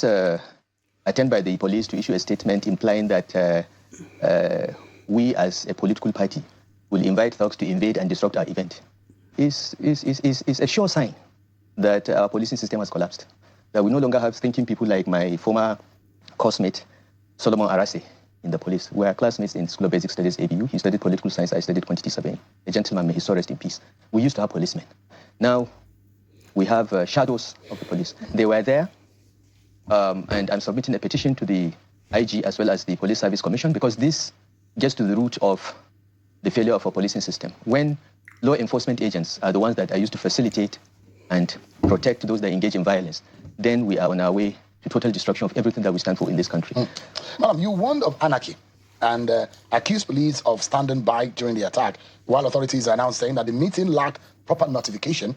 attempt by the police to issue a statement implying that we as a political party will invite thugs to invade and disrupt our event is a sure sign that our policing system has collapsed. That we no longer have thinking people like my former coursemate, Solomon Arase, in the police. We are classmates in School of Basic Studies, ABU. He studied political science, I studied quantity surveying. A gentleman, may his soul rest in peace. We used to have policemen. Now, we have shadows of the police. They were there, and I'm submitting a petition to the IG as well as the Police Service Commission, because this gets to the root of the failure of our policing system. When law enforcement agents are the ones that are used to facilitate and protect those that engage in violence, then we are on our way to total destruction of everything that we stand for in this country. Madam, you warned of anarchy and accused police of standing by during the attack, while authorities are now saying that the meeting lacked proper notification.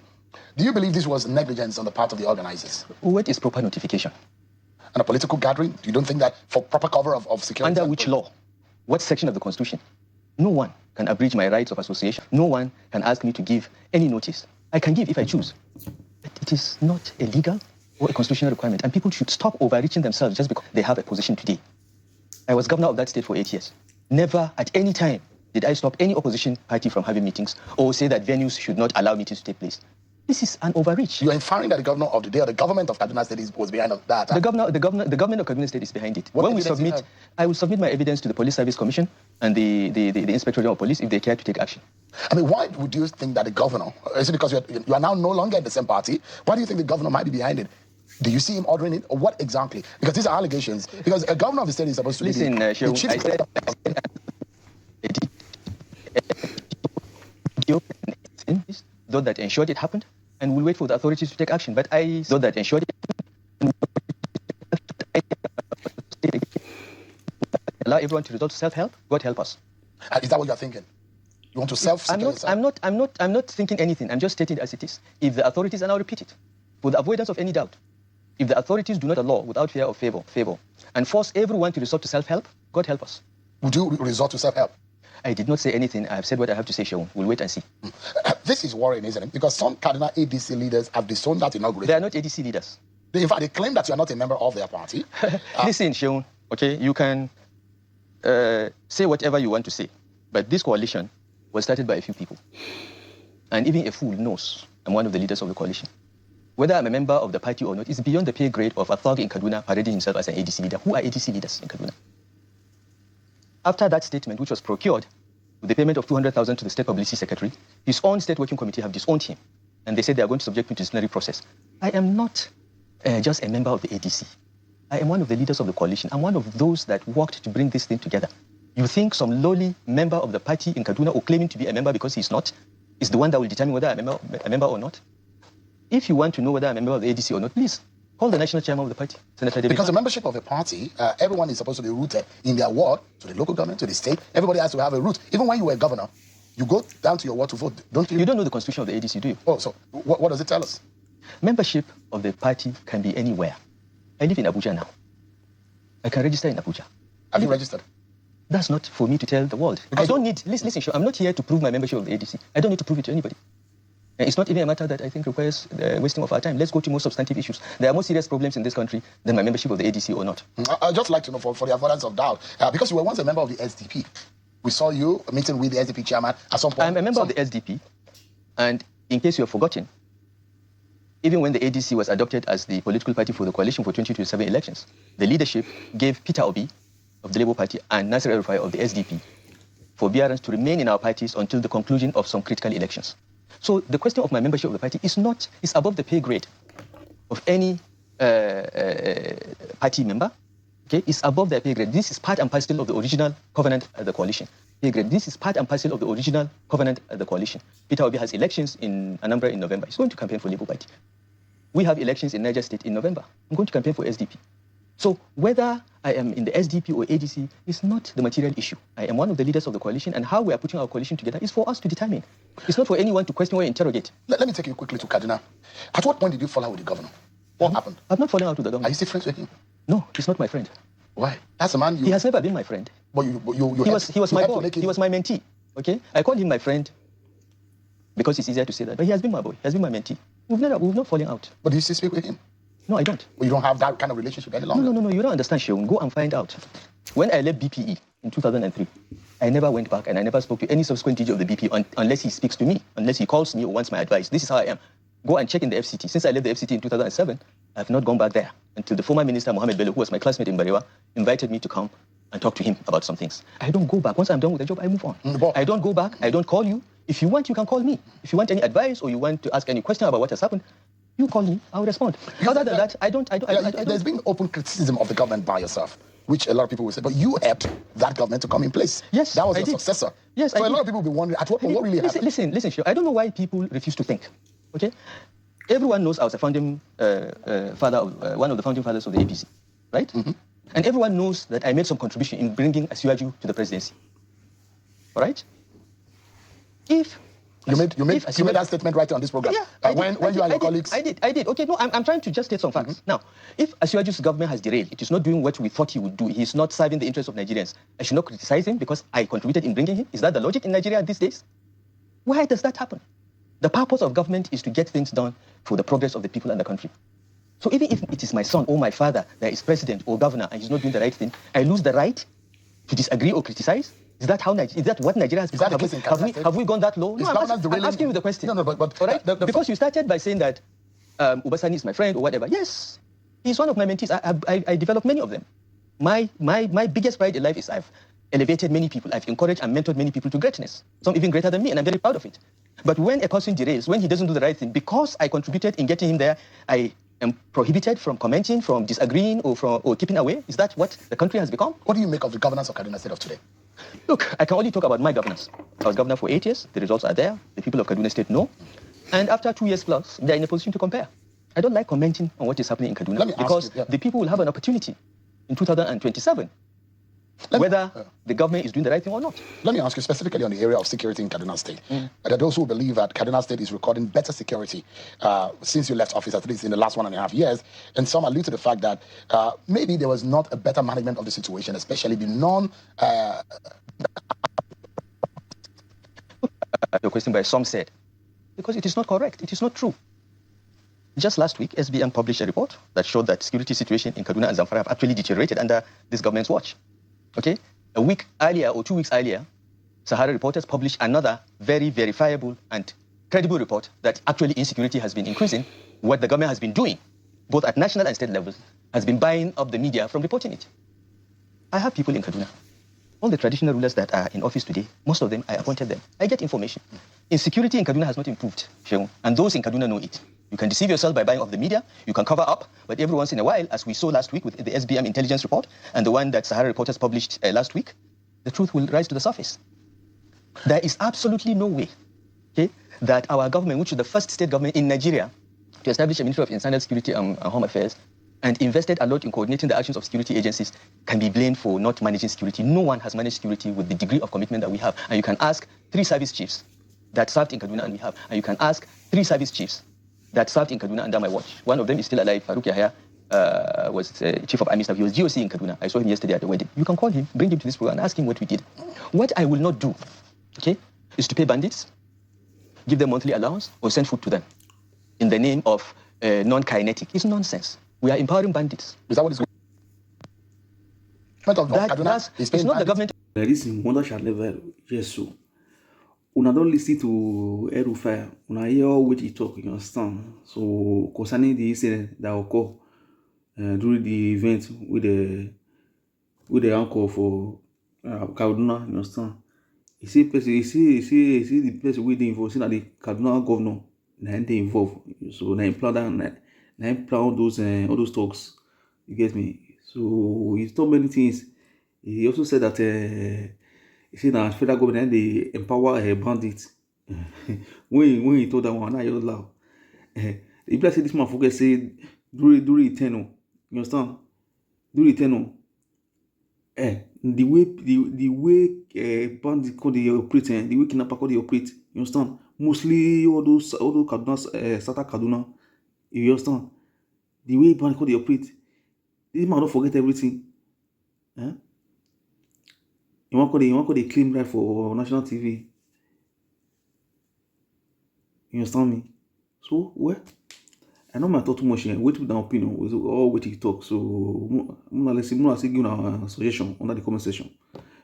Do you believe this was negligence on the part of the organizers? What is proper notification? And a political gathering? You don't think that for proper cover of security? Under which law? What section of the Constitution? No one can abridge my rights of association. No one can ask me to give any notice. I can give if I choose. But it is not illegal or a constitutional requirement. And people should stop overreaching themselves just because they have a position today. I was governor of that state for 8 years. Never at any time did I stop any opposition party from having meetings or say that venues should not allow meetings to take place. This is an overreach. You are inferring that the governor of the day or the government of Kaduna State was behind that? The government of Kaduna State is behind it. When we submit, I will submit my evidence to the Police Service Commission and the Inspector General of Police if they care to take action. I mean, why would you think that the governor, is it because you are now no longer in the same party? Why do you think the governor might be behind it? Do you see him ordering it, or what exactly? Because these are allegations. Because a governor of the state is supposed to be those that ensured it happened, and we'll wait for the authorities to take action. But I thought that ensured it allow everyone to resort to self-help. God help us. Is that what you're thinking? You want to self-secure yourself? I'm not thinking anything. I'm just stating it as it is. If the authorities, and I'll repeat it, for the avoidance of any doubt, if the authorities do not allow without fear of favor, and force everyone to resort to self-help, God help us. Would you resort to self-help? I did not say anything. I have said what I have to say, Seun. We'll wait and see. This is worrying, isn't it? Because some Kaduna ADC leaders have disowned that inauguration. They are not ADC leaders. In fact, they claim that you are not a member of their party. Listen, Seun, okay? You can say whatever you want to say, but this coalition was started by a few people. And even a fool knows I'm one of the leaders of the coalition. Whether I'm a member of the party or not is beyond the pay grade of a thug in Kaduna parading himself as an ADC leader. Who are ADC leaders in Kaduna? After that statement, which was procured with the payment of 200,000 to the state publicity secretary, his own state working committee have disowned him. And they said they are going to subject him to disciplinary process. I am not just a member of the ADC. I am one of the leaders of the coalition. I'm one of those that worked to bring this thing together. You think some lowly member of the party in Kaduna, or claiming to be a member because he's not, is the one that will determine whether I'm a member or not? If you want to know whether I'm a member of the ADC or not, please call the national chairman of the party, Senator David. Because the membership of a party, everyone is supposed to be rooted in their ward, to the local government, to the state. Everybody has to have a root. Even when you were a governor, you go down to your ward to vote, don't you? You don't know the constitution of the ADC, do you? Oh, so what does it tell us? Membership of the party can be anywhere. I live in Abuja now. I can register in Abuja. Have you registered? That's not for me to tell the world. Because I don't need, listen, I'm not here to prove my membership of the ADC. I don't need to prove it to anybody. And it's not even a matter that I think requires wasting of our time. Let's go to more substantive issues. There are more serious problems in this country than my membership of the ADC or not. I'd just like to know, for the avoidance of doubt, because you were once a member of the SDP. We saw you meeting with the SDP chairman at some point. I'm a member of the SDP, and in case you have forgotten, even when the ADC was adopted as the political party for the coalition for 2027 elections, the leadership gave Peter Obi of the Labour Party and Nasir El-Rufai of the SDP forbearance to remain in our parties until the conclusion of some critical elections. So the question of my membership of the party is above the pay grade of any party member. Okay, it's above their pay grade. This is part and parcel of the original covenant of the coalition. Pay grade. This is part and parcel of the original covenant of the coalition. Peter Obi has elections in Anambra in November. He's going to campaign for Labour Party. We have elections in Niger State in November. I'm going to campaign for SDP. So whether I am in the SDP or ADC is not the material issue. I am one of the leaders of the coalition, and how we are putting our coalition together is for us to determine. It's not for anyone to question or interrogate. Let me take you quickly to Kaduna. At what point did you fall out with the governor? What happened? I've not fallen out with the governor. Are you still friends with him? No, he's not my friend. Why? That's a man you... He has never been my friend. But he was my boy. He was my mentee. Okay? I call him my friend because it's easier to say that. But he has been my boy. He has been my mentee. We've not fallen out. But do you still speak with him? No, I don't. Well, you don't have that kind of relationship any longer? No, you don't understand, Sheung. Go and find out. When I left BPE in 2003, I never went back and I never spoke to any subsequent DG of the BPE unless he speaks to me, unless he calls me or wants my advice. This is how I am. Go and check in the FCT. Since I left the FCT in 2007, I have not gone back there until the former minister, Mohammed Bello, who was my classmate in Barewa, invited me to come and talk to him about some things. I don't go back. Once I'm done with the job, I move on. I don't go back. I don't call you. If you want, you can call me. If you want any advice or you want to ask any question about what has happened, you call me, I'll respond. Other than that, I don't. There's been open criticism of the government by yourself, which a lot of people will say, but you helped that government to come in place. Yes, that was I your did. Successor. Yes, so a lot of people will be wondering, at what point, what really happened? Listen, Shio, I don't know why people refuse to think. Okay, everyone knows I was a founding father of one of the founding fathers of the APC, right? Mm-hmm. And everyone knows that I made some contribution in bringing Asiwaju to the presidency. All right? You made that statement right on this program. Yeah, when you and your colleagues. I did. Okay, no, I'm trying to just state some facts. Now, if Asiwaju's government has derailed, it is not doing what we thought he would do. He's not serving the interests of Nigerians. I should not criticize him because I contributed in bringing him. Is that the logic in Nigeria these days? Why does that happen? The purpose of government is to get things done for the progress of the people and the country. So even if it is my son or my father that is president or governor and he's not doing the right thing, I lose the right to disagree or criticize? Is that what Nigeria has become? Have we gone that low? No, I'm asking you the question. No, but all right? Because you started by saying that Ubasani is my friend or whatever. Yes, he's one of my mentees. I developed many of them. My biggest pride in life is I've elevated many people. I've encouraged and mentored many people to greatness. Some even greater than me, and I'm very proud of it. But when a person derails, when he doesn't do the right thing, because I contributed in getting him there, I am prohibited from commenting, from disagreeing, or keeping away. Is that what the country has become? What do you make of the governance of Kaduna State of today? Look, I can only talk about my governance. I was governor for 8 years. The results are there. The people of Kaduna State know. And after 2 years plus, they're in a position to compare. I don't like commenting on what is happening in Kaduna because the people will have an opportunity in 2027 whether the government is doing the right thing or not. Let me ask you specifically on the area of security in Kaduna State. There are those who believe that Kaduna State is recording better security since you left office, at least in the last 1.5 years. And some allude to the fact that maybe there was not a better management of the situation, especially the Your question by some said, because it is not correct. It is not true. Just last week, SBM published a report that showed that security situation in Kaduna and Zamfara have actually deteriorated under this government's watch. Okay? A week earlier or 2 weeks earlier, Sahara reporters published another very verifiable and credible report that actually insecurity has been increasing. What the government has been doing, both at national and state levels, has been buying up the media from reporting it. I have people in Kaduna. All the traditional rulers that are in office today, most of them, I appointed them. I get information. Insecurity in Kaduna has not improved, and those in Kaduna know it. You can deceive yourself by buying off the media, you can cover up, but every once in a while, as we saw last week with the SBM intelligence report and the one that Sahara reporters published last week, the truth will rise to the surface. There is absolutely no way that our government, which is the first state government in Nigeria to establish a Ministry of Internal Security and Home Affairs, and invested a lot in coordinating the actions of security agencies, can be blamed for not managing security. No one has managed security with the degree of commitment that we have. And you can ask 3 service chiefs that served in Kaduna and we have. And you can ask 3 service chiefs that served in Kaduna under my watch. One of them is still alive. Farouk Yahya was chief of army staff. He was GOC in Kaduna. I saw him yesterday at the wedding. You can call him, bring him to this program and ask him what we did. What I will not do, is to pay bandits, give them monthly allowance, or send food to them in the name of non-kinetic. It's nonsense. We are empowering bandits. Is that what is going on? It's not the government. This is wonderful level, yes, so. Una don't listen to El-Rufai. Una hear what he talk, you understand? So, concerning the incident that occurred during the event with the uncle for Kaduna, you understand? He see the person with the involved, see that the Kaduna governor, they involved. So, they plan all those talks. You get me? So, he told many things. He also said that he said that federal government they empower bandits. when he told that one, I just laugh. If I say this motherfucker say during eternal, you understand? During eternal, the way bandits call they operate, the way kidnapper call they operate, you understand? Mostly all those Kaduna, Sata Kaduna, you understand? The way bandits call they operate, this man don't forget everything. You want to claim right for national TV. You understand me? So, well, I know my talk too much here. Wait with an opinion, or wait to talk. So, let's see, give a suggestion under the comment section.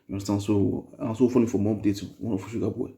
You understand? So, I'm also following for more updates. One of Sugar Boy.